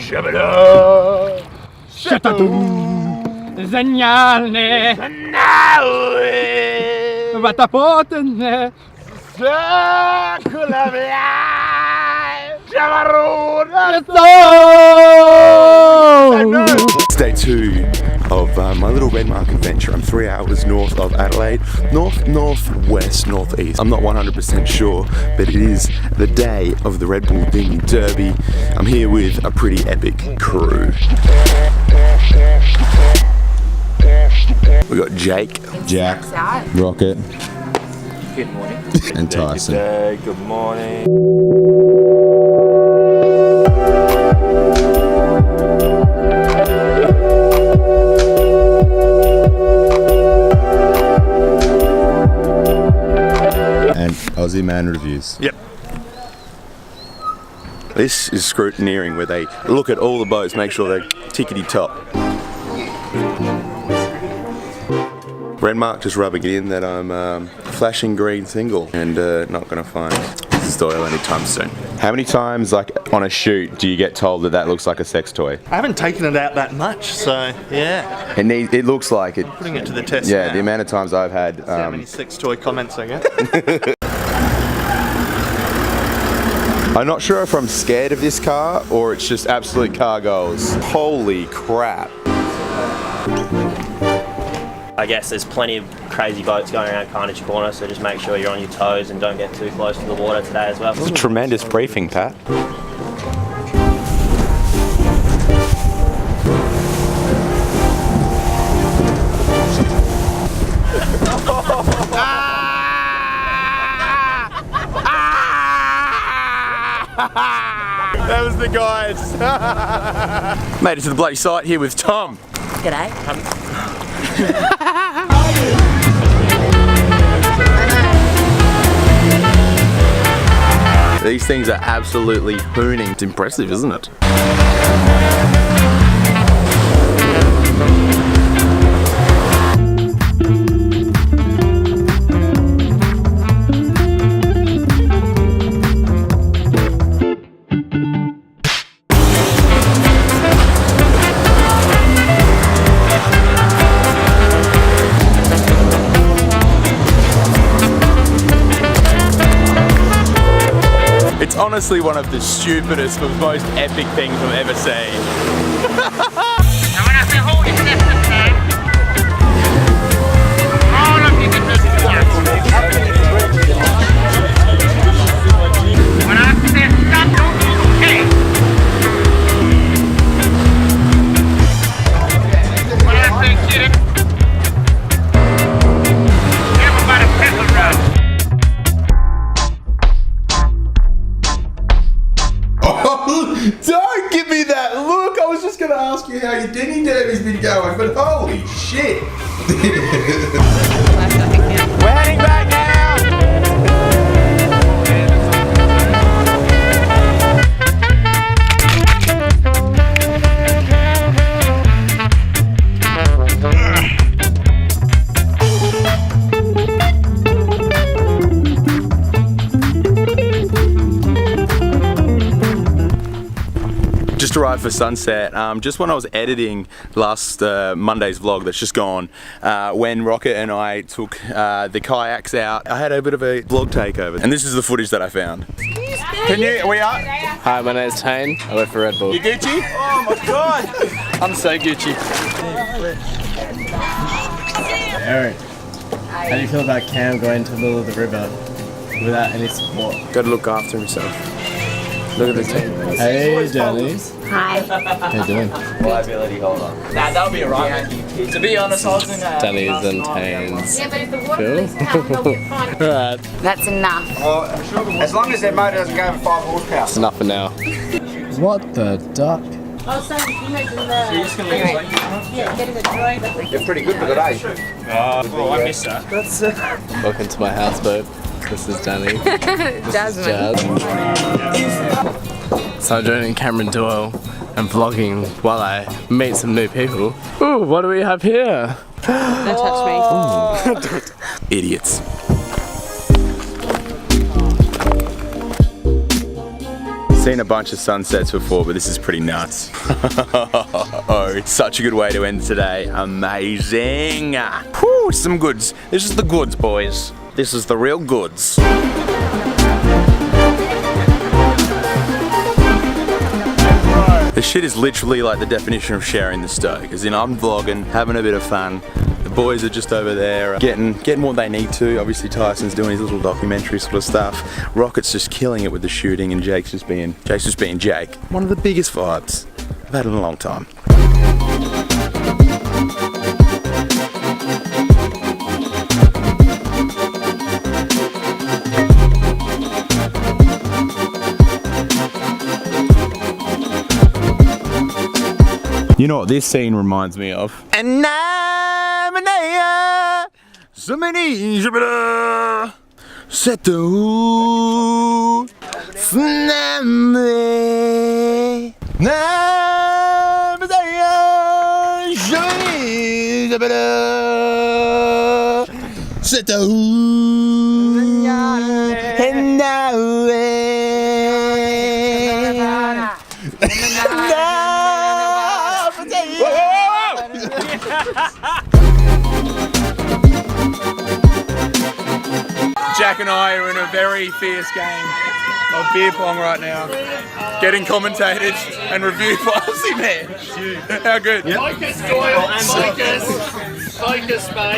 Shabada! Genialne! Vatapotene! It's day 2 of my little Red Mark adventure. I'm 3 hours north of Adelaide, northwest, northeast. I'm not 100% sure, but it is the day of the Red Bull Dinghy Derby. I'm here with a pretty epic crew. We got Jake, Jack, Rocket, Good morning. and Tyson. Good morning. And Aussie Man Reviews. Yep. This is scrutineering, where they look at all the boats, make sure they're tickety top. Red Mark just rubbing it in that I'm flashing green single and not gonna find Mrs. Doyle anytime soon. How many times, like on a shoot, do you get told that that looks like a sex toy? I haven't taken it out that much, so yeah. It looks like it. Putting it to the test. Yeah, now. the amount of times I've had. See how many sex toy comments I get. I'm not sure if I'm scared of this car or it's just absolute car goals. Holy crap. I guess there's plenty of crazy boats going around Carnage Corner, so just make sure you're on your toes and don't get too close to the water today as well. It's a tremendous briefing, Pat. That was the guys. Made it to the bloody site here with Tom. G'day. These things are absolutely hooning. It's impressive, isn't it? It's honestly one of the stupidest but most epic things I've ever seen. Now when I say hold your distance now, all of you can just stop. When I say stop, don't move, okay? When I say get it, everybody piss around. Don't give me that look! I was just gonna ask you how your dinghy derby's been going, but holy shit! We're heading back now! Just arrived for sunset. Just when I was editing last Monday's vlog that's just gone, when Rocket and I took the kayaks out, I had a bit of a vlog takeover, and this is the footage that I found. Can you? We are. Hi, my name's Tane. I work for Red Bull. You Gucci? Oh my god! I'm so Gucci. Eric, how do you feel about Cam going to the middle of the river without any support? Gotta look after himself. Look at the team. Hey, Danny. Hi. How you doing? Liability holder. Nah, that'll be alright. To be honest, I was in Danny's and Tane's. Yeah, but if the water leaks out, they'll get fined. Alright, That's enough. as long as their motor doesn't go over 5 horsepower. it's enough for now. What the duck? Oh, so you imagine the... Yeah, getting a droid. They're pretty good for the day. Oh, I missed that. Welcome to my houseboat. This is Danny. Jasmine. Jazz. So I'm joining Cameron Doyle and vlogging while I meet some new people. Ooh, what do we have here? Don't touch me. Idiots. Seen a bunch of sunsets before, but this is pretty nuts. Oh, it's such a good way to end today. Amazing. Whew, some goods. This is the goods, boys. This is the real goods. This shit is literally like the definition of sharing the stoke. As in, I'm vlogging, having a bit of fun. The boys are just over there getting what they need to. Obviously Tyson's doing his little documentary sort of stuff. Rocket's just killing it with the shooting, and Jake's just being Jake. One of the biggest vibes I've had in a long time. You know what this scene reminds me of? And I'm an Jack and I are in a very fierce game of beer pong right now. Getting commentated and reviewed by Aussie man. How good? Yep. Focus, Doyle. Focus, mate.